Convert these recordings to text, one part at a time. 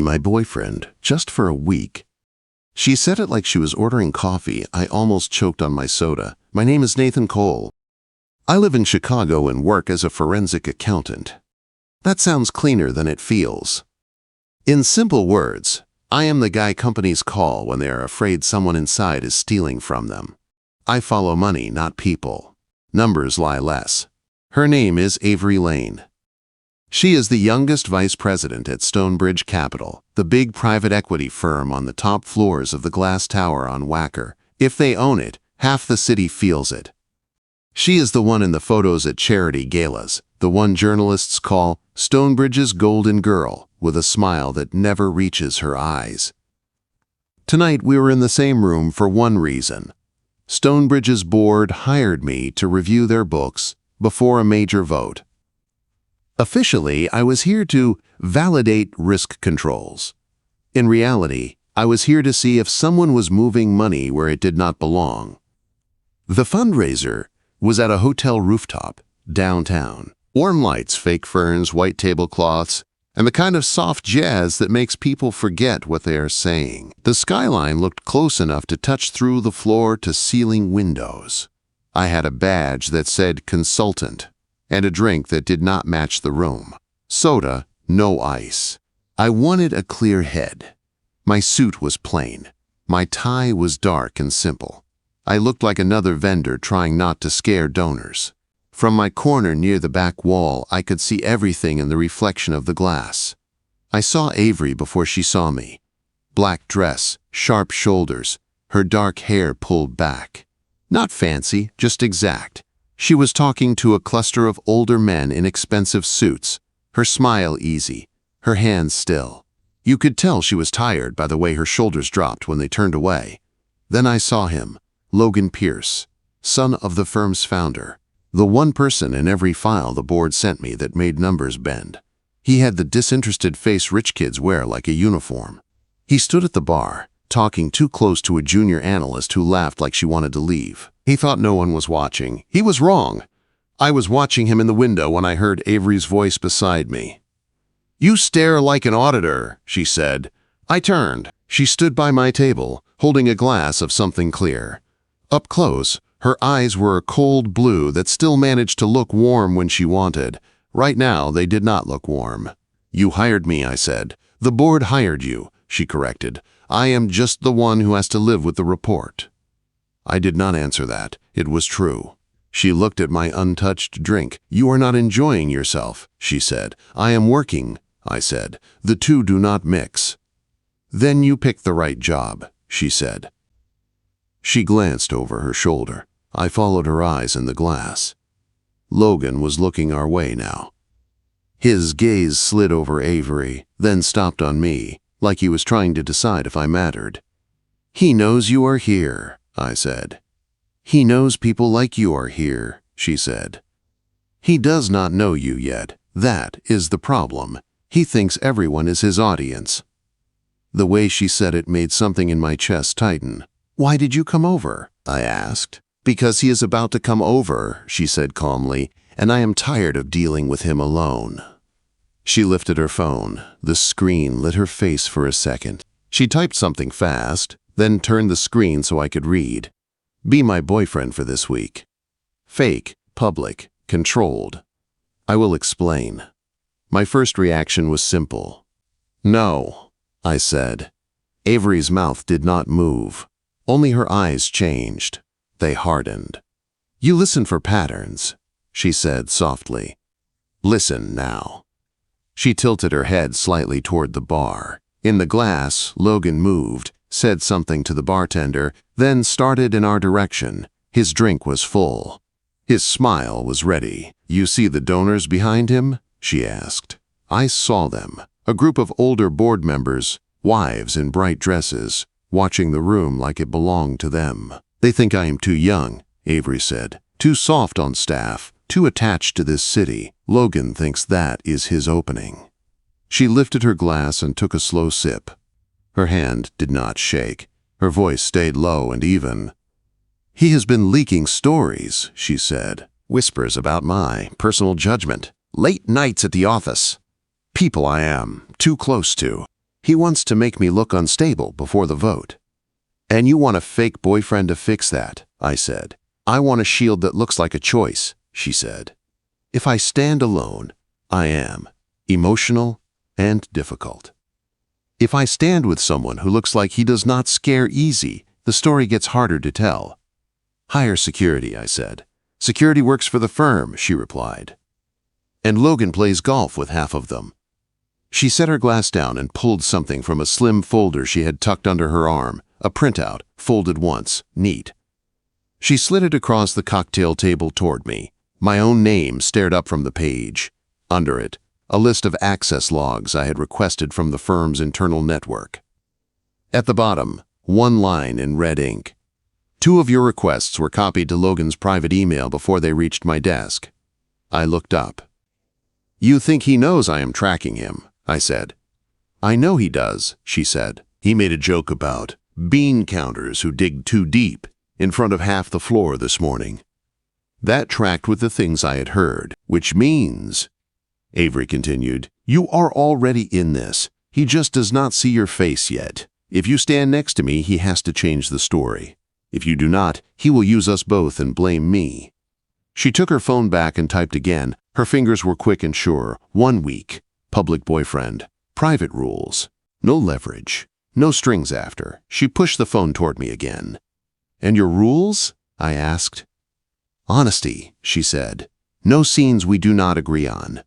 Be my boyfriend, just for a week. She said it like she was ordering coffee. I almost choked on my soda. My name is Nathan Cole. I live in Chicago and work as a forensic accountant. That sounds cleaner than it feels. In simple words, I am the guy companies call when they are afraid someone inside is stealing from them. I follow money, not people. Numbers lie less. Her name is Avery Lane. She is the youngest vice president at Stonebridge Capital, the big private equity firm on the top floors of the glass tower on Wacker. If they own it, half the city feels it. She is the one in the photos at charity galas, the one journalists call Stonebridge's golden girl, with a smile that never reaches her eyes. Tonight we were in the same room for one reason. Stonebridge's board hired me to review their books before a major vote. Officially, I was here to validate risk controls. In reality, I was here to see if someone was moving money where it did not belong. The fundraiser was at a hotel rooftop, downtown. Warm lights, fake ferns, white tablecloths, and the kind of soft jazz that makes people forget what they are saying. The skyline looked close enough to touch through the floor-to-ceiling windows. I had a badge that said consultant, and a drink that did not match the room. Soda, no ice. I wanted a clear head. My suit was plain. My tie was dark and simple. I looked like another vendor trying not to scare donors. From my corner near the back wall, I could see everything in the reflection of the glass. I saw Avery before she saw me. Black dress, sharp shoulders, her dark hair pulled back. Not fancy, just exact. She was talking to a cluster of older men in expensive suits, her smile easy, her hands still. You could tell she was tired by the way her shoulders dropped when they turned away. Then I saw him, Logan Pierce, son of the firm's founder, the one person in every file the board sent me that made numbers bend. He had the disinterested face rich kids wear like a uniform. He stood at the bar, talking too close to a junior analyst who laughed like she wanted to leave. He thought no one was watching. He was wrong. I was watching him in the window when I heard Avery's voice beside me. "You stare like an auditor," she said. I turned. She stood by my table, holding a glass of something clear. Up close, her eyes were a cold blue that still managed to look warm when she wanted. Right now, they did not look warm. "You hired me," I said. "The board hired you," she corrected. "I am just the one who has to live with the report." I did not answer that. It was true. She looked at my untouched drink. "You are not enjoying yourself," she said. "I am working," I said. "The two do not mix." "Then you picked the right job," she said. She glanced over her shoulder. I followed her eyes in the glass. Logan was looking our way now. His gaze slid over Avery, then stopped on me, like he was trying to decide if I mattered. "He knows you are here," I said. "He knows people like you are here," she said. "He does not know you yet. That is the problem. He thinks everyone is his audience." The way she said it made something in my chest tighten. "Why did you come over?" I asked. "Because he is about to come over," she said calmly, "and I am tired of dealing with him alone." She lifted her phone. The screen lit her face for a second. She typed something fast, then turned the screen so I could read. "Be my boyfriend for this week." Fake, public, controlled. I will explain. My first reaction was simple. "No," I said. Avery's mouth did not move. Only her eyes changed. They hardened. "You listen for patterns," she said softly. "Listen now." She tilted her head slightly toward the bar. In the glass, Logan moved, said something to the bartender, then started in our direction. His drink was full. His smile was ready. "You see the donors behind him?" she asked. I saw them, a group of older board members, wives in bright dresses, watching the room like it belonged to them. "They think I am too young," Avery said. "Too soft on staff, too attached to this city. Logan thinks that is his opening." She lifted her glass and took a slow sip. Her hand did not shake. Her voice stayed low and even. "He has been leaking stories," she said. "Whispers about my personal judgment. Late nights at the office. People I am too close to. He wants to make me look unstable before the vote. And you want a fake boyfriend to fix that, I said. I want a shield that looks like a choice, she said. If I stand alone, I am emotional and difficult. If I stand with someone who looks like he does not scare easy, the story gets harder to tell. Hire security, I said. Security works for the firm, she replied. And Logan plays golf with half of them. She set her glass down and pulled something from a slim folder she had tucked under her arm, a printout, folded once, neat. She slid it across the cocktail table toward me. My own name stared up from the page. Under it, a list of access logs I had requested from the firm's internal network. At the bottom, one line in red ink. 2 of your requests were copied to Logan's private email before they reached my desk. I looked up. You think he knows I am tracking him, I said. I know he does, she said. He made a joke about bean counters who dig too deep in front of half the floor this morning. That tracked with the things I had heard, which means, Avery continued, you are already in this. He just does not see your face yet. If you stand next to me, he has to change the story. If you do not, he will use us both and blame me. She took her phone back and typed again. Her fingers were quick and sure. 1 week. Public boyfriend. Private rules. No leverage. No strings after. She pushed the phone toward me again. And your rules? I asked. Honesty, she said. No scenes we do not agree on.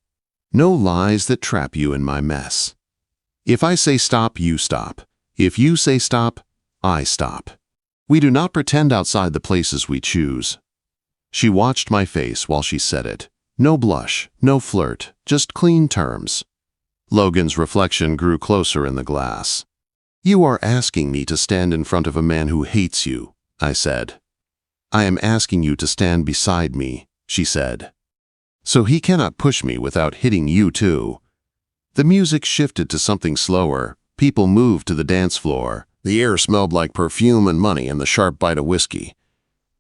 No lies that trap you in my mess. If I say stop, you stop. If you say stop, I stop. We do not pretend outside the places we choose. She watched my face while she said it. No blush, no flirt, just clean terms. Logan's reflection grew closer in the glass. You are asking me to stand in front of a man who hates you, I said. I am asking you to stand beside me, she said. So he cannot push me without hitting you too. The music shifted to something slower. People moved to the dance floor. The air smelled like perfume and money and the sharp bite of whiskey.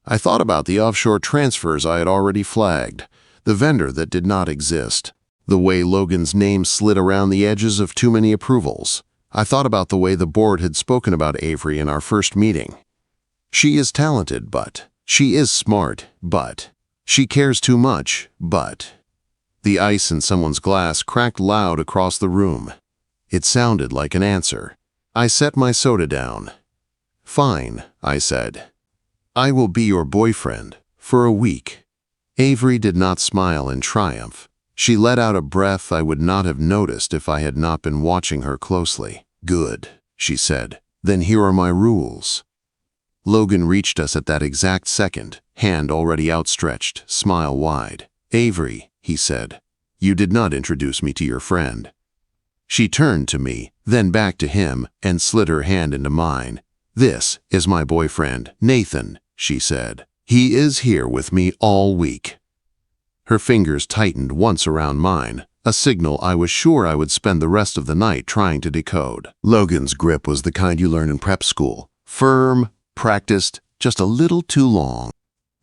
I thought about the offshore transfers I had already flagged, the vendor that did not exist, the way Logan's name slid around the edges of too many approvals. I thought about the way the board had spoken about Avery in our first meeting. She is talented, but she is smart, but she cares too much, but the ice in someone's glass cracked loud across the room. It sounded like an answer. I set my soda down. Fine, I said. I will be your boyfriend for a week. Avery did not smile in triumph. She let out a breath I would not have noticed if I had not been watching her closely. Good, she said. Then here are my rules. Logan reached us at that exact second, hand already outstretched, smile wide. Avery, he said, you did not introduce me to your friend. She turned to me, then back to him, and slid her hand into mine. This is my boyfriend, Nathan, she said. He is here with me all week. Her fingers tightened once around mine, a signal I was sure I would spend the rest of the night trying to decode. Logan's grip was the kind you learn in prep school. Firm, practiced, just a little too long.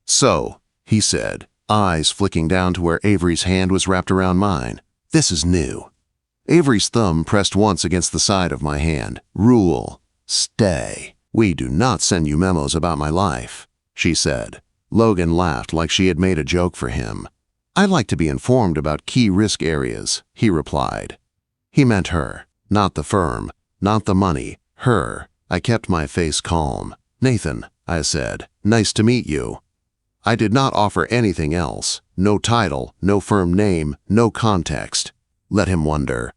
So, he said, eyes flicking down to where Avery's hand was wrapped around mine. This is new. Avery's thumb pressed once against the side of my hand. Rule. Stay. We do not send you memos about my life, she said. Logan laughed like she had made a joke for him. I like to be informed about key risk areas, he replied. He meant her, not the firm, not the money, her. I kept my face calm. Nathan, I said, nice to meet you. I did not offer anything else. No title, no firm name, no context. Let him wonder.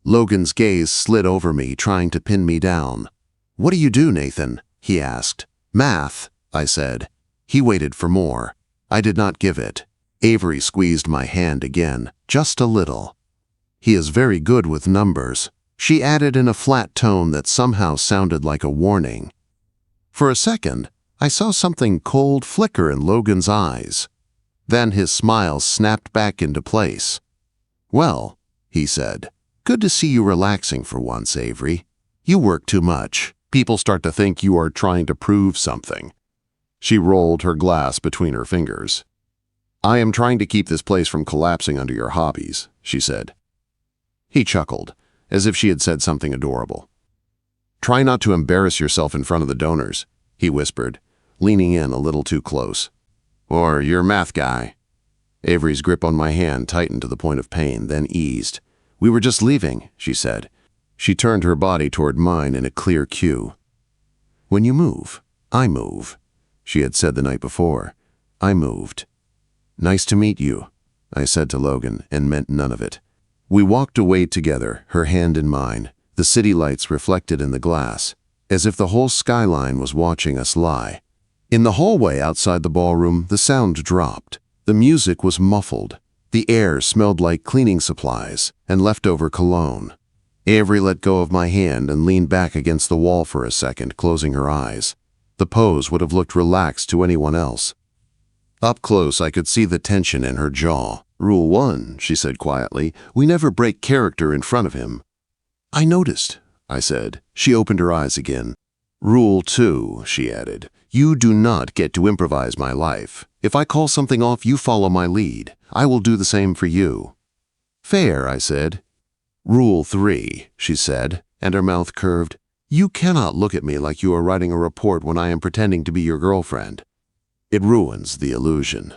Logan's gaze slid over me, trying to pin me down. What do you do, Nathan? He asked. Math, I said. He waited for more. I did not give it. Avery squeezed my hand again, just a little. He is very good with numbers, she added in a flat tone that somehow sounded like a warning. For a second, I saw something cold flicker in Logan's eyes. Then his smile snapped back into place. Well, he said, good to see you relaxing for once, Avery. You work too much. People start to think you are trying to prove something. She rolled her glass between her fingers. I am trying to keep this place from collapsing under your hobbies, she said. He chuckled. as if she had said something adorable. "Try not to embarrass yourself in front of the donors," he whispered, leaning in a little too close. "Or your math guy." Avery's grip on my hand tightened to the point of pain, then eased. "We were just leaving," she said. She turned her body toward mine in a clear cue. "When you move, I move," she had said the night before. I moved. "Nice to meet you," I said to Logan, and meant none of it. We walked away together, her hand in mine, the city lights reflected in the glass, as if the whole skyline was watching us lie. In the hallway outside the ballroom, the sound dropped. The music was muffled. The air smelled like cleaning supplies and leftover cologne. Avery let go of my hand and leaned back against the wall for a second, closing her eyes. The pose would have looked relaxed to anyone else. Up close, I could see the tension in her jaw. "Rule 1, she said quietly, "we never break character in front of him." "I noticed," I said. She opened her eyes again. "Rule 2, she added, "you do not get to improvise my life. If I call something off, you follow my lead. I will do the same for you." "Fair," I said. "Rule 3, she said, and her mouth curved. "You cannot look at me like you are writing a report when I am pretending to be your girlfriend. It ruins the illusion."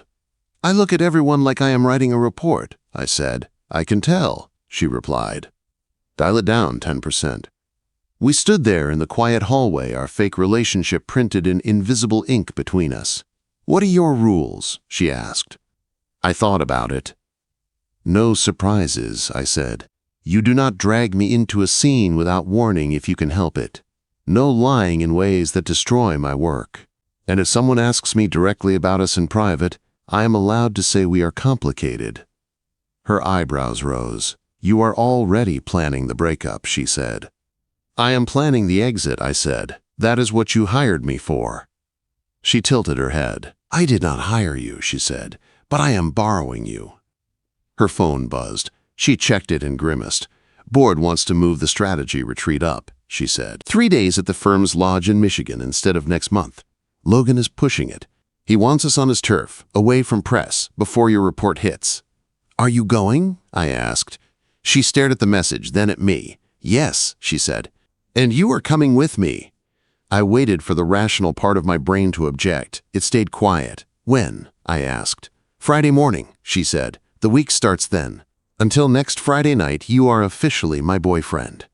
"I look at everyone like I am writing a report," I said. "I can tell," she replied. "Dial it down 10%. We stood there in the quiet hallway, our fake relationship printed in invisible ink between us. "What are your rules?" she asked. I thought about it. "No surprises," I said. "You do not drag me into a scene without warning if you can help it. No lying in ways that destroy my work. And if someone asks me directly about us in private, I am allowed to say we are complicated." Her eyebrows rose. "You are already planning the breakup," she said. "I am planning the exit," I said. "That is what you hired me for." She tilted her head. "I did not hire you," she said, "but I am borrowing you." Her phone buzzed. She checked it and grimaced. "Board wants to move the strategy retreat up," she said. 3 days at the firm's lodge in Michigan instead of next month. Logan is pushing it. He wants us on his turf, away from press, before your report hits." "Are you going?" I asked. She stared at the message, then at me. "Yes," she said. "And you are coming with me." I waited for the rational part of my brain to object. It stayed quiet. "When?" I asked. "Friday morning," she said. "The week starts then. Until next Friday night, you are officially my boyfriend."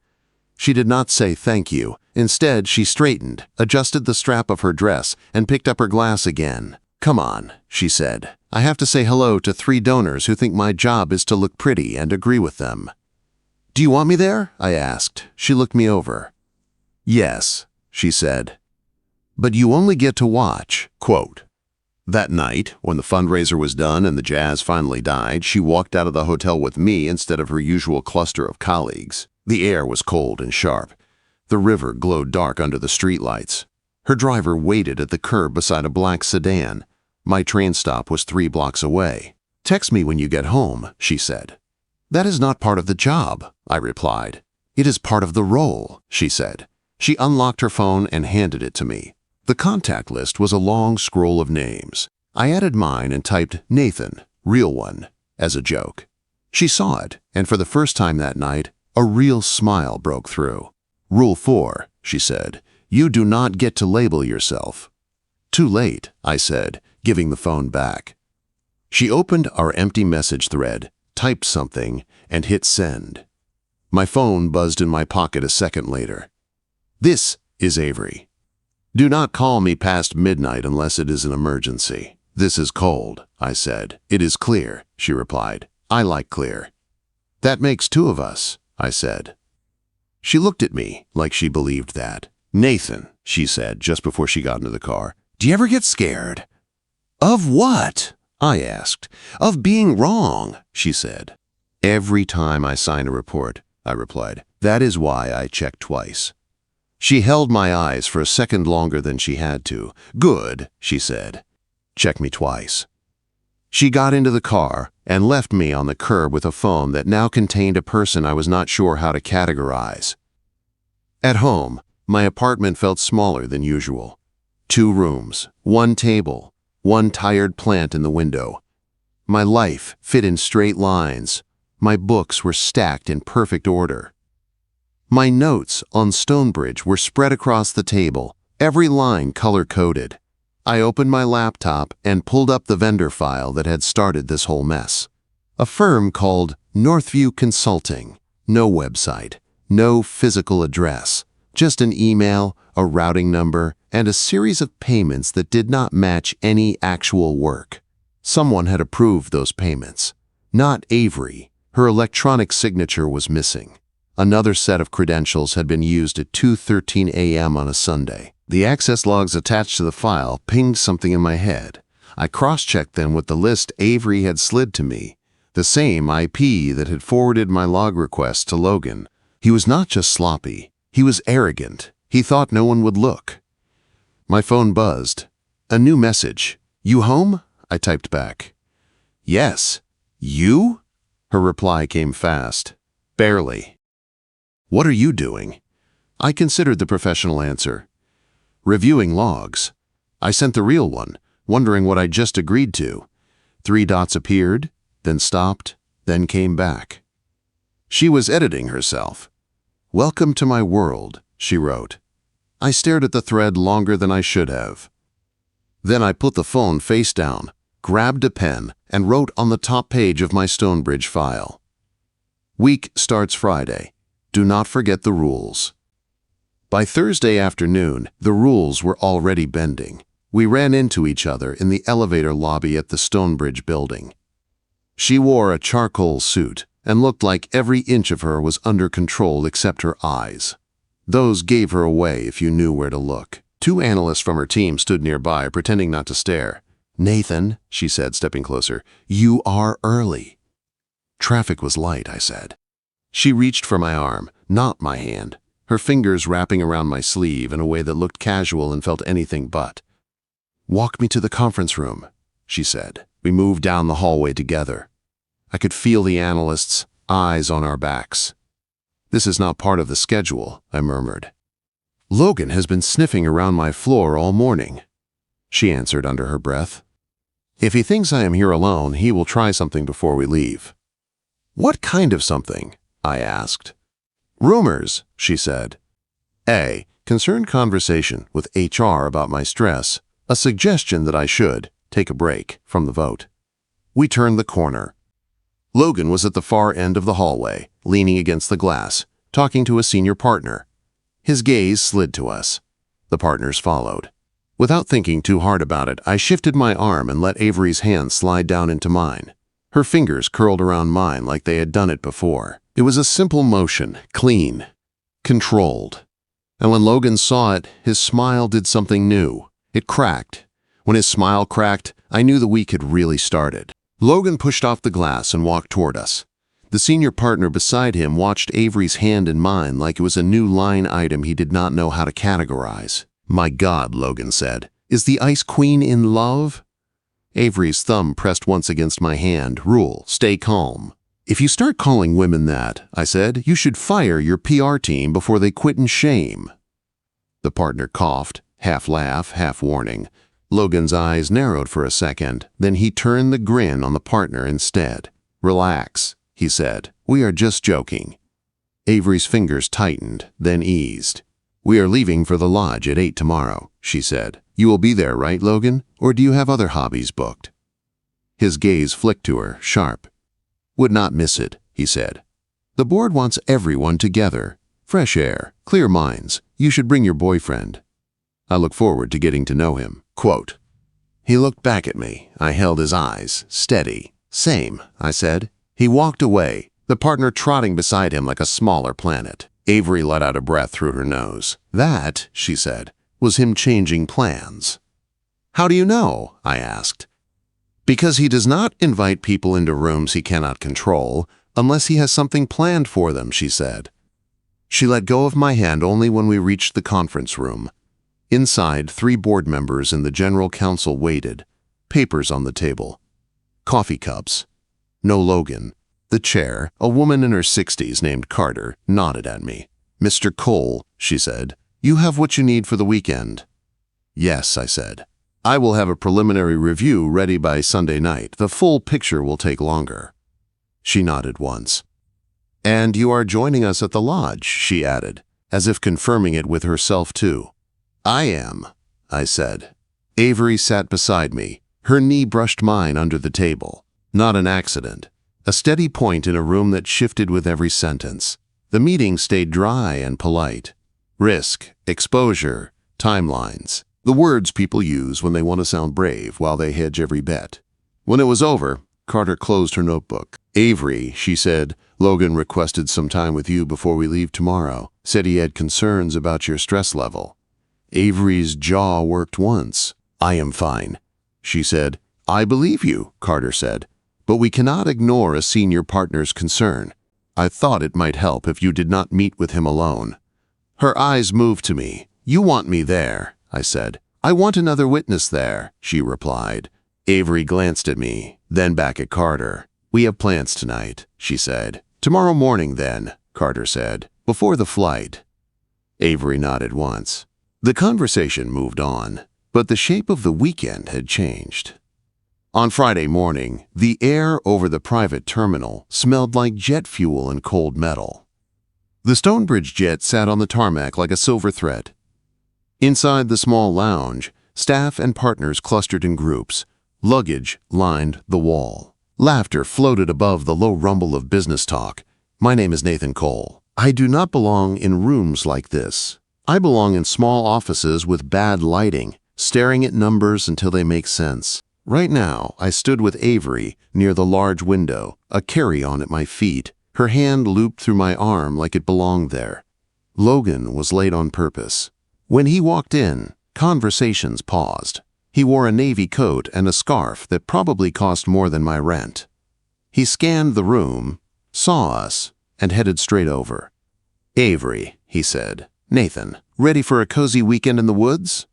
She did not say thank you. Instead, she straightened, adjusted the strap of her dress, and picked up her glass again. "Come on," she said. "I have to say hello to 3 donors who think my job is to look pretty and agree with them." "Do you want me there?" I asked. She looked me over. "Yes," she said. "But you only get to watch." Quote. That night, when the fundraiser was done and the jazz finally died, she walked out of the hotel with me instead of her usual cluster of colleagues. The air was cold and sharp. The river glowed dark under the streetlights. Her driver waited at the curb beside a black sedan. My train stop was 3 blocks away. "Text me when you get home," she said. "That is not part of the job," I replied. "It is part of the role," she said. She unlocked her phone and handed it to me. The contact list was a long scroll of names. I added mine and typed Nathan, real one, as a joke. She saw it, and for the first time that night, a real smile broke through. "Rule 4, she said, "you do not get to label yourself." "Too late," I said, giving the phone back. She opened our empty message thread, typed something, and hit send. My phone buzzed in my pocket a second later. "This is Avery. Do not call me past midnight unless it is an emergency." "This is cold," I said. "It is clear," she replied. "I like clear." "That makes 2 of us," I said. She looked at me like she believed that. "Nathan," she said just before she got into the car, "do you ever get scared?" "Of what?" I asked. "Of being wrong," she said. "Every time I sign a report," I replied. "That is why I check twice." She held my eyes for a second longer than she had to. "Good," she said. "Check me twice." She got into the car and left me on the curb with a phone that now contained a person I was not sure how to categorize. At home, my apartment felt smaller than usual. 2 rooms, 1 table, 1 tired plant in the window. My life fit in straight lines. My books were stacked in perfect order. My notes on Stonebridge were spread across the table, every line color-coded. I opened my laptop and pulled up the vendor file that had started this whole mess. A firm called Northview Consulting. No website, no physical address, just an email, a routing number, and a series of payments that did not match any actual work. Someone had approved those payments. Not Avery. Her electronic signature was missing. Another set of credentials had been used at 2:13 a.m. on a Sunday. The access logs attached to the file pinged something in my head. I cross-checked them with the list Avery had slid to me, the same IP that had forwarded my log request to Logan. He was not just sloppy, he was arrogant. He thought no one would look. My phone buzzed. A new message. "You home?" I typed back. "Yes." "You?" Her reply came fast. "Barely." "What are you doing?" I considered the professional answer. "Reviewing logs." I sent the real one, wondering what I just agreed to. 3 dots appeared, then stopped, then came back. She was editing herself. "Welcome to my world," she wrote. I stared at the thread longer than I should have. Then I put the phone face down, grabbed a pen, and wrote on the top page of my Stonebridge file. "Week starts Friday. Do not forget the rules." By Thursday afternoon, the rules were already bending. We ran into each other in the elevator lobby at the Stonebridge building. She wore a charcoal suit and looked like every inch of her was under control except her eyes. Those gave her away if you knew where to look. 2 analysts from her team stood nearby, pretending not to stare. "Nathan," she said, stepping closer, "you are early." "Traffic was light," I said. She reached for my arm, not my hand, her fingers wrapping around my sleeve in a way that looked casual and felt anything but. "Walk me to the conference room," she said. We moved down the hallway together. I could feel the analysts' eyes on our backs. "This is not part of the schedule," I murmured. "Logan has been sniffing around my floor all morning," she answered under her breath. "If he thinks I am here alone, he will try something before we leave." "What kind of something?" I asked. "Rumors," she said. A concerned conversation with HR about my stress, a suggestion that I should take a break from the vote. We turned the corner. Logan was at the far end of the hallway, leaning against the glass, talking to a senior partner. His gaze slid to us. The partners followed. Without thinking too hard about it, I shifted my arm and let Avery's hand slide down into mine. Her fingers curled around mine like they had done it before. It was a simple motion, clean, controlled. And when Logan saw it, his smile did something new. It cracked. When his smile cracked, I knew the week had really started. Logan pushed off the glass and walked toward us. The senior partner beside him watched Avery's hand in mine like it was a new line item he did not know how to categorize. "My God," Logan said, "is the Ice Queen in love?" Avery's thumb pressed once against my hand. "Rule, stay calm." "If you start calling women that," I said, "you should fire your PR team before they quit in shame." The partner coughed, half laugh, half warning. Logan's eyes narrowed for a second, then he turned the grin on the partner instead. "Relax," he said. "We are just joking." Avery's fingers tightened, then eased. "We are leaving for the lodge at 8 tomorrow," she said. "You will be there, right, Logan? Or do you have other hobbies booked?" His gaze flicked to her, sharp. "Would not miss it," he said. "The board wants everyone together. Fresh air, clear minds. You should bring your boyfriend. I look forward to getting to know him." Quote. He looked back at me. I held his eyes, steady. "Same," I said. He walked away, the partner trotting beside him like a smaller planet. Avery let out a breath through her nose. "That," she said, "was him changing plans." "How do you know?" I asked. "Because he does not invite people into rooms he cannot control unless he has something planned for them," she said. She let go of my hand only when we reached the conference room. Inside, 3 board members and the general counsel waited, papers on the table. Coffee cups. No Logan. The chair, a woman in her 60s named Carter, nodded at me. "Mr. Cole," she said, "you have what you need for the weekend." "Yes," I said. "I will have a preliminary review ready by Sunday night. The full picture will take longer." She nodded once. "And you are joining us at the lodge," she added, as if confirming it with herself too. "I am," I said. Avery sat beside me. Her knee brushed mine under the table. Not an accident. A steady point in a room that shifted with every sentence. The meeting stayed dry and polite. Risk, exposure, timelines. The words people use when they want to sound brave while they hedge every bet. When it was over, Carter closed her notebook. "Avery," she said, "Logan requested some time with you before we leave tomorrow. Said he had concerns about your stress level." Avery's jaw worked once. "I am fine," she said. "I believe you," Carter said, "but we cannot ignore a senior partner's concern. I thought it might help if you did not meet with him alone." Her eyes moved to me. "You want me there," I said. "I want another witness there," she replied. Avery glanced at me, then back at Carter. "We have plans tonight," she said. "Tomorrow morning, then," Carter said, "before the flight." Avery nodded once. The conversation moved on, but the shape of the weekend had changed. On Friday morning, the air over the private terminal smelled like jet fuel and cold metal. The Stonebridge jet sat on the tarmac like a silver thread. Inside the small lounge, staff and partners clustered in groups. Luggage lined the wall. Laughter floated above the low rumble of business talk. "My name is Nathan Cole. I do not belong in rooms like this. I belong in small offices with bad lighting, staring at numbers until they make sense." Right now, I stood with Avery near the large window, a carry-on at my feet, her hand looped through my arm like it belonged there. Logan was late on purpose. When he walked in, conversations paused. He wore a navy coat and a scarf that probably cost more than my rent. He scanned the room, saw us, and headed straight over. "Avery," he said. "Nathan, ready for a cozy weekend in the woods?"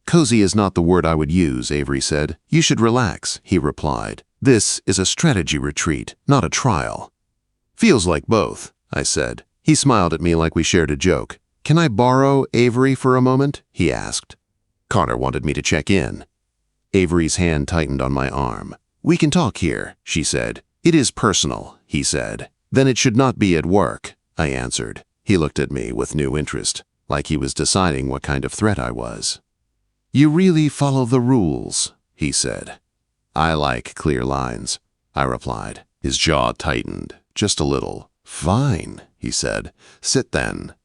"Cozy is not the word I would use," Avery said. "You should relax," he replied. "This is a strategy retreat, not a trial." "Feels like both," I said. He smiled at me like we shared a joke. "Can I borrow Avery for a moment?" he asked. Carter wanted me to check in. Avery's hand tightened on my arm. "We can talk here," she said. "It is personal," he said. "Then it should not be at work," I answered. He looked at me with new interest, like he was deciding what kind of threat I was. "You really follow the rules," he said. "I like clear lines," I replied. His jaw tightened, just a little. "Fine," he said. "Sit then."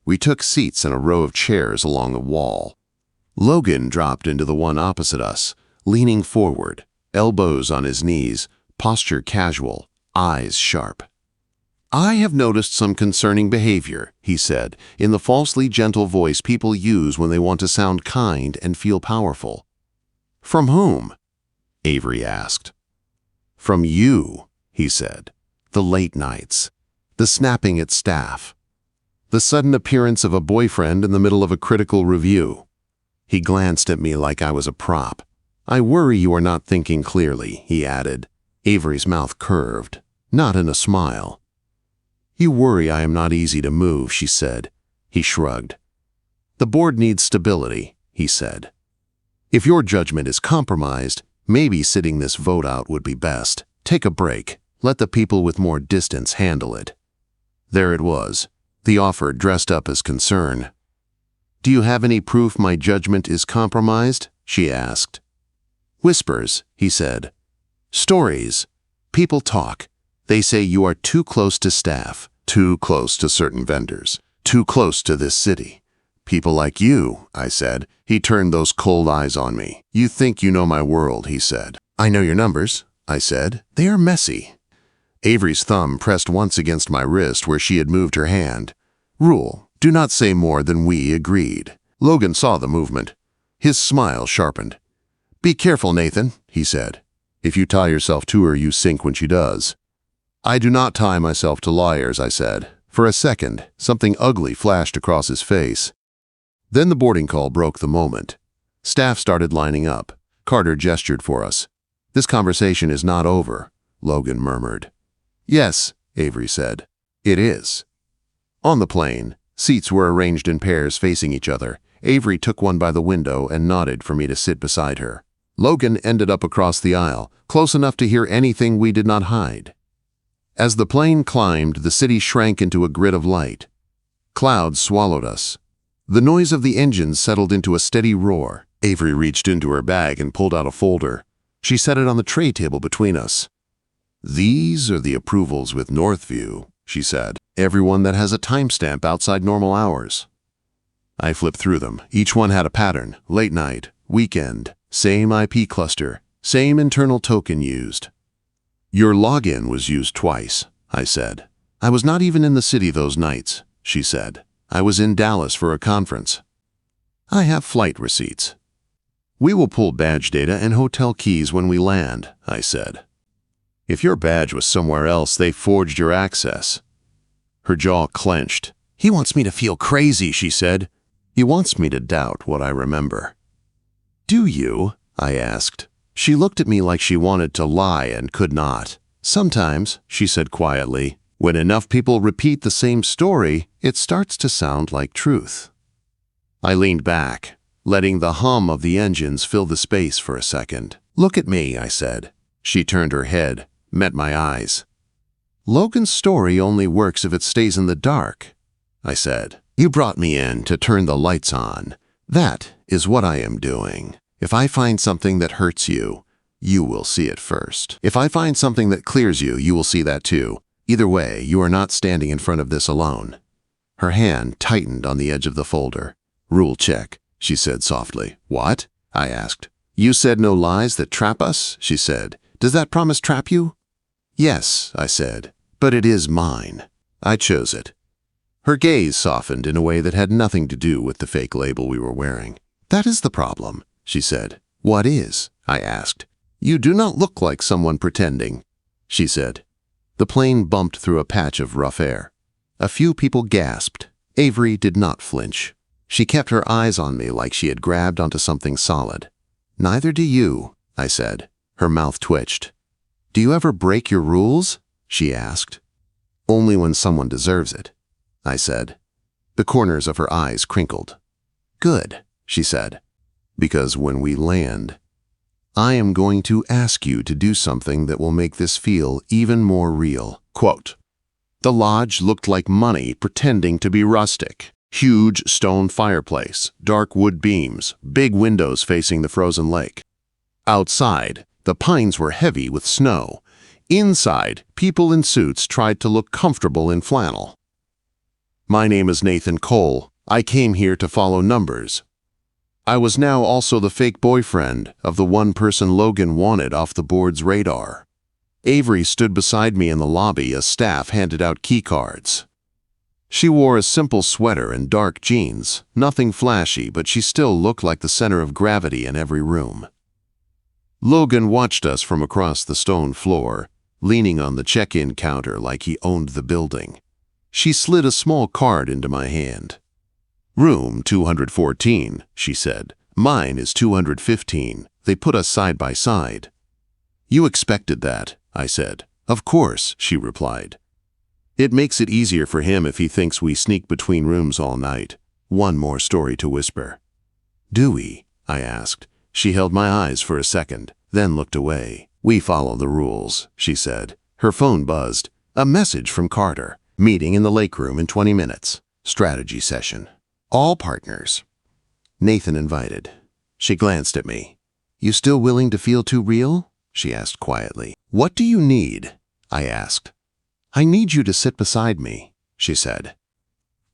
We took seats in a row of chairs along the wall. Logan dropped into the one opposite us, leaning forward, elbows on his knees, posture casual, eyes sharp. "I have noticed some concerning behavior," he said, in the falsely gentle voice people use when they want to sound kind and feel powerful. "From whom?" Avery asked. "From you," he said. "The late nights, the snapping at staff, the sudden appearance of a boyfriend in the middle of a critical review." He glanced at me like I was a prop. "I worry you are not thinking clearly," he added. Avery's mouth curved, not in a smile. "You worry I am not easy to move," she said. He shrugged. "The board needs stability," he said. "If your judgment is compromised, maybe sitting this vote out would be best. Take a break. Let the people with more distance handle it." There it was, the offer dressed up as concern. "Do you have any proof my judgment is compromised?" she asked. "Whispers," he said. "Stories. People talk. They say you are too close to staff, too close to certain vendors, too close to this city. People like you," I said. He turned those cold eyes on me. "You think you know my world," he said. "I know your numbers," I said. "They are messy." Avery's thumb pressed once against my wrist where she had moved her hand. "Rule, do not say more than we agreed." Logan saw the movement. His smile sharpened. "Be careful, Nathan," he said. "If you tie yourself to her, you sink when she does." "I do not tie myself to liars," I said. For a second, something ugly flashed across his face. Then the boarding call broke the moment. Staff started lining up. Carter gestured for us. "This conversation is not over," Logan murmured. "Yes," Avery said. "It is." On the plane, seats were arranged in pairs facing each other. Avery took one by the window and nodded for me to sit beside her. Logan ended up across the aisle, close enough to hear anything we did not hide. As the plane climbed, the city shrank into a grid of light. Clouds swallowed us. The noise of the engines settled into a steady roar. Avery reached into her bag and pulled out a folder. She set it on the tray table between us. "These are the approvals with Northview," she said. "Everyone that has a timestamp outside normal hours." I flipped through them. Each one had a pattern: late night, weekend, same IP cluster, same internal token used. "Your login was used twice," I said. "I was not even in the city those nights," she said. "I was in Dallas for a conference." "I have flight receipts." "We will pull badge data and hotel keys when we land," I said. "If your badge was somewhere else, they forged your access." Her jaw clenched. "He wants me to feel crazy," she said. "He wants me to doubt what I remember." "Do you?" I asked. She looked at me like she wanted to lie and could not. "Sometimes," she said quietly, "when enough people repeat the same story, it starts to sound like truth." I leaned back, letting the hum of the engines fill the space for a second. "Look at me," I said. She turned her head, met my eyes. "Logan's story only works if it stays in the dark," I said. "You brought me in to turn the lights on. That is what I am doing. If I find something that hurts you, you will see it first. If I find something that clears you, you will see that too. Either way, you are not standing in front of this alone." Her hand tightened on the edge of the folder. "Rule check," she said softly. "What?" I asked. "You said no lies that trap us," she said. "Does that promise trap you?" "Yes," I said, "but it is mine. I chose it." Her gaze softened in a way that had nothing to do with the fake label we were wearing. "That is the problem," she said. "What is?" I asked. "You do not look like someone pretending," she said. The plane bumped through a patch of rough air. A few people gasped. Avery did not flinch. She kept her eyes on me like she had grabbed onto something solid. "Neither do you," I said. Her mouth twitched. "Do you ever break your rules?" she asked. "Only when someone deserves it," I said. The corners of her eyes crinkled. "Good," she said, "because when we land, I am going to ask you to do something that will make this feel even more real." Quote, "The lodge looked like money pretending to be rustic. Huge stone fireplace, dark wood beams, big windows facing the frozen lake. Outside, the pines were heavy with snow. Inside, people in suits tried to look comfortable in flannel. My name is Nathan Cole. I came here to follow numbers. I was now also the fake boyfriend of the one person Logan wanted off the board's radar. Avery stood beside me in the lobby as staff handed out key cards. She wore a simple sweater and dark jeans, nothing flashy, but she still looked like the center of gravity in every room. Logan watched us from across the stone floor, leaning on the check-in counter like he owned the building. She slid a small card into my hand. "Room 214, she said. "Mine is 215. They put us side by side." "You expected that," I said. "Of course," she replied. "It makes it easier for him if he thinks we sneak between rooms all night." One more story to whisper. "Do we?" I asked. She held my eyes for a second, then looked away. "We follow the rules," she said. Her phone buzzed. A message from Carter. "Meeting in the lake room in 20 minutes. Strategy session. All partners." Nathan invited. She glanced at me. "You still willing to feel too real?" she asked quietly. "What do you need?" I asked. "I need you to sit beside me," she said.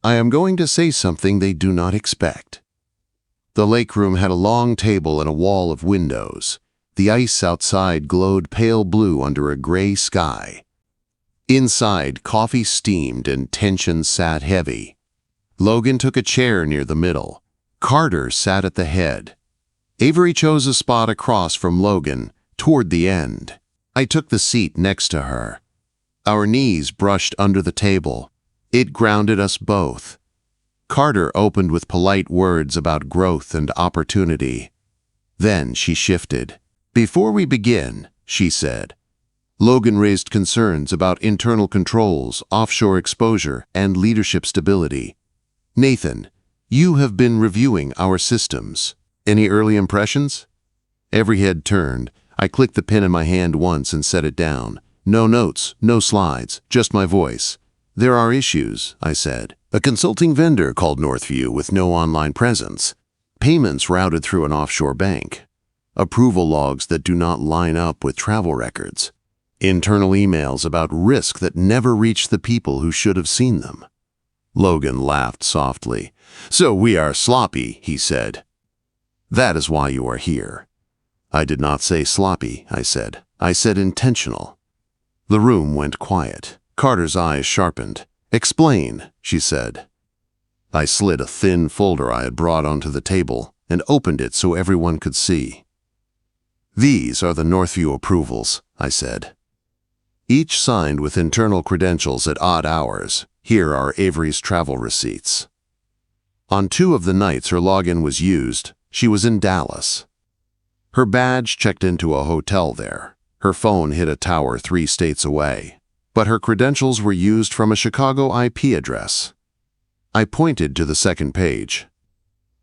"I am going to say something they do not expect." The lake room had a long table and a wall of windows. The ice outside glowed pale blue under a gray sky. Inside, coffee steamed and tension sat heavy. Logan took a chair near the middle. Carter sat at the head. Avery chose a spot across from Logan, toward the end. I took the seat next to her. Our knees brushed under the table. It grounded us both. Carter opened with polite words about growth and opportunity. Then she shifted. "Before we begin," she said, "Logan raised concerns about internal controls, offshore exposure, and leadership stability. Nathan, you have been reviewing our systems. Any early impressions?" Every head turned. I clicked the pen in my hand once and set it down. No notes, no slides, just my voice. There are issues, I said. A consulting vendor called Northview with no online presence. Payments routed through an offshore bank. Approval logs that do not line up with travel records. Internal emails about risk that never reached the people who should have seen them. Logan laughed softly. So we are sloppy, he said. That is why you are here. I did not say sloppy, I said. I said intentional. The room went quiet. Carter's eyes sharpened. Explain, she said. I slid a thin folder I had brought onto the table and opened it so everyone could see. These are the Northview approvals, I said. Each signed with internal credentials at odd hours. Here are Avery's travel receipts. On 2 of the nights her login was used, she was in Dallas. Her badge checked into a hotel there. Her phone hit a tower 3 states away. But her credentials were used from a Chicago IP address. I pointed to the second page.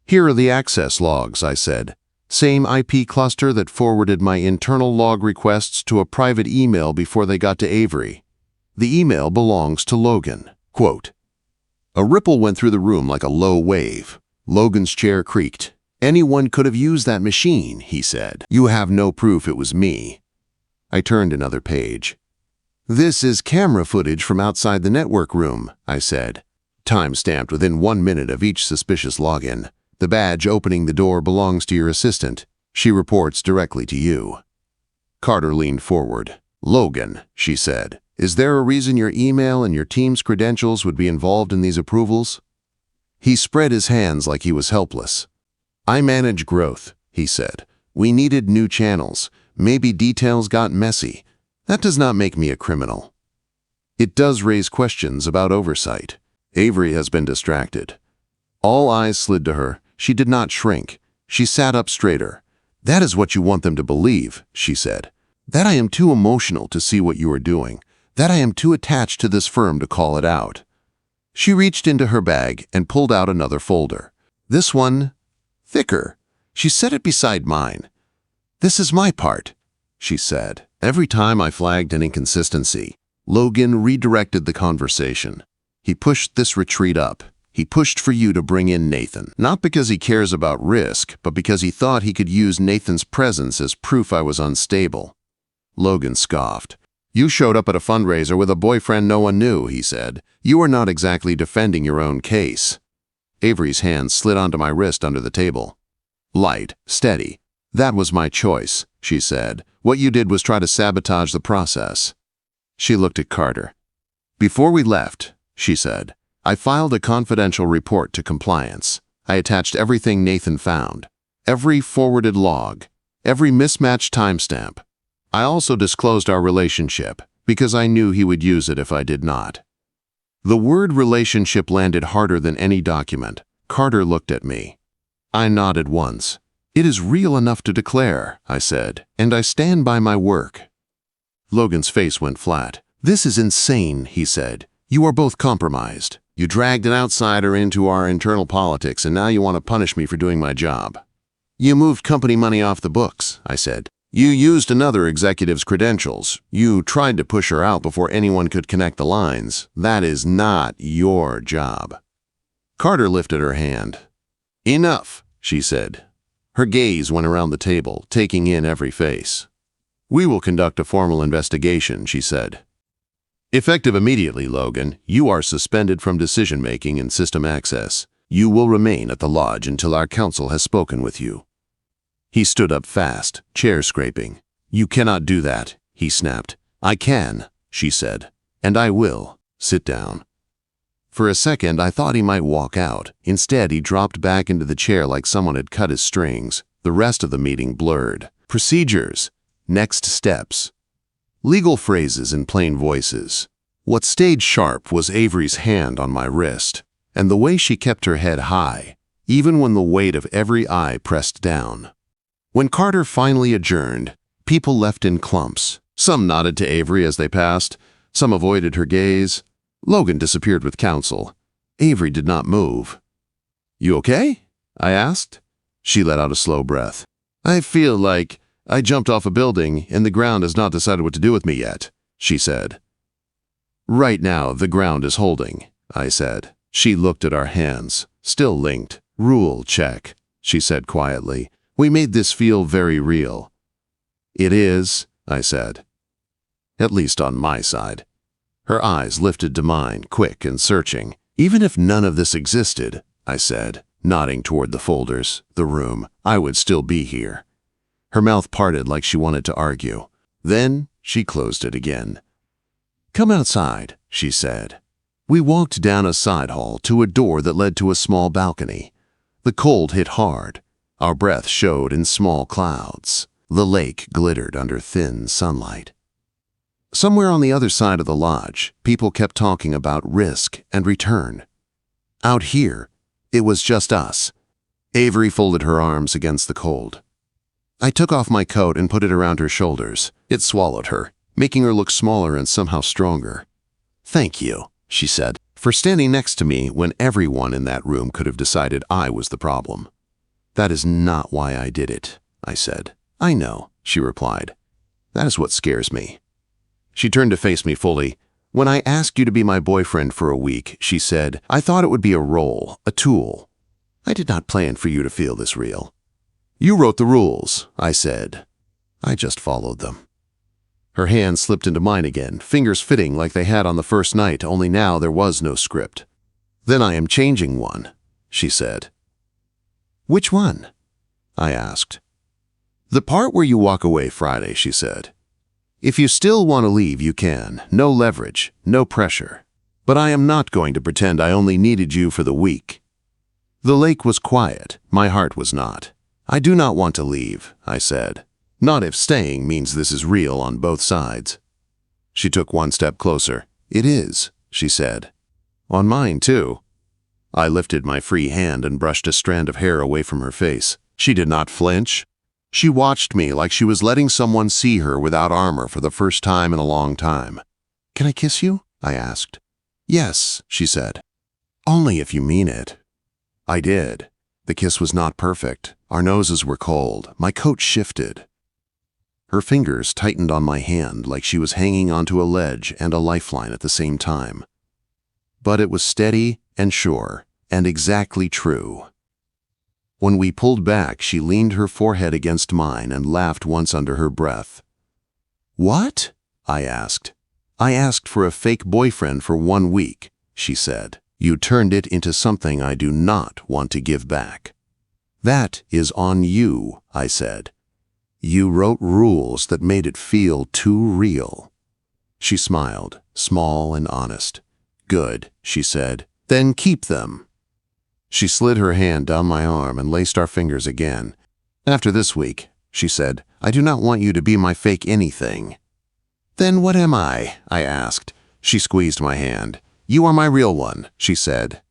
Here are the access logs, I said. Same IP cluster that forwarded my internal log requests to a private email before they got to Avery. The email belongs to Logan. Quote, a ripple went through the room like a low wave. Logan's chair creaked. Anyone could have used that machine, he said. You have no proof it was me. I turned another page. This is camera footage from outside the network room, I said. Time-stamped within 1 minute of each suspicious login. The badge opening the door belongs to your assistant. She reports directly to you. Carter leaned forward. Logan, she said, is there a reason your email and your team's credentials would be involved in these approvals? He spread his hands like he was helpless. I manage growth, he said. We needed new channels. Maybe details got messy. That does not make me a criminal. It does raise questions about oversight. Avery has been distracted. All eyes slid to her. She did not shrink. She sat up straighter. That is what you want them to believe, she said. That I am too emotional to see what you are doing. That I am too attached to this firm to call it out. She reached into her bag and pulled out another folder. This one, thicker. She set it beside mine. This is my part, she said. Every time I flagged an inconsistency, Logan redirected the conversation. He pushed this retreat up. He pushed for you to bring in Nathan, not because he cares about risk, but because he thought he could use Nathan's presence as proof I was unstable. Logan scoffed. You showed up at a fundraiser with a boyfriend no one knew, he said. You are not exactly defending your own case. Avery's hand slid onto my wrist under the table. Light, steady. That was my choice, she said. What you did was try to sabotage the process. She looked at Carter. Before we left, she said, I filed a confidential report to compliance. I attached everything Nathan found, every forwarded log, every mismatched timestamp. I also disclosed our relationship because I knew he would use it if I did not. The word relationship landed harder than any document. Carter looked at me. I nodded once. It is real enough to declare, I said, and I stand by my work. Logan's face went flat. This is insane, he said. You are both compromised. You dragged an outsider into our internal politics, and now you want to punish me for doing my job. You moved company money off the books, I said. You used another executive's credentials. You tried to push her out before anyone could connect the lines. That is not your job. Carter lifted her hand. Enough, she said. Her gaze went around the table, taking in every face. We will conduct a formal investigation, she said. Effective immediately, Logan, you are suspended from decision-making and system access. You will remain at the lodge until our counsel has spoken with you. He stood up fast, chair scraping. You cannot do that, he snapped. I can, she said, and I will. Sit down. For a second, I thought he might walk out. Instead, he dropped back into the chair like someone had cut his strings. The rest of the meeting blurred. Procedures. Next steps. Legal phrases in plain voices. What stayed sharp was Avery's hand on my wrist, and the way she kept her head high, even when the weight of every eye pressed down. When Carter finally adjourned, people left in clumps. Some nodded to Avery as they passed. Some avoided her gaze. Logan disappeared with counsel. Avery did not move. You okay? I asked. She let out a slow breath. I feel like I jumped off a building and the ground has not decided what to do with me yet. she said. Right now, the ground is holding, I said. She looked at our hands, still linked. Rule check, she said quietly. We made this feel very real. It is, I said. At least on my side. Her eyes lifted to mine, quick and searching. Even if none of this existed, I said, nodding toward the folders, the room, I would still be here. Her mouth parted like she wanted to argue. Then she closed it again. Come outside, she said. We walked down a side hall to a door that led to a small balcony. The cold hit hard. Our breath showed in small clouds. The lake glittered under thin sunlight. Somewhere on the other side of the lodge, people kept talking about risk and return. Out here, it was just us. Avery folded her arms against the cold. I took off my coat and put it around her shoulders. It swallowed her, making her look smaller and somehow stronger. Thank you, she said, for standing next to me when everyone in that room could have decided I was the problem. That is not why I did it, I said. I know, she replied. That is what scares me. She turned to face me fully. When I asked you to be my boyfriend for a week, she said, I thought it would be a role, a tool. I did not plan for you to feel this real. You wrote the rules, I said. I just followed them. Her hand slipped into mine again, fingers fitting like they had on the first night, only now there was no script. Then I am changing one, she said. Which one? I asked. The part where you walk away Friday, she said. If you still want to leave, you can. No leverage, no pressure. But I am not going to pretend I only needed you for the week. The lake was quiet. My heart was not. I do not want to leave, I said. Not if staying means this is real on both sides. She took one step closer. It is, she said. On mine, too. I lifted my free hand and brushed a strand of hair away from her face. She did not flinch. She watched me like she was letting someone see her without armor for the first time in a long time. Can I kiss you? I asked. Yes, she said. Only if you mean it. I did. The kiss was not perfect. Our noses were cold. My coat shifted. Her fingers tightened on my hand like she was hanging onto a ledge and a lifeline at the same time. But it was steady and sure and exactly true. When we pulled back, she leaned her forehead against mine and laughed once under her breath. What? I asked. I asked for a fake boyfriend for 1 week, she said. You turned it into something I do not want to give back. That is on you, I said. You wrote rules that made it feel too real. She smiled, small and honest. Good, she said. Then keep them. She slid her hand down my arm and laced our fingers again. After this week, she said, I do not want you to be my fake anything. Then what am I? I asked. She squeezed my hand. You are my real one, she said.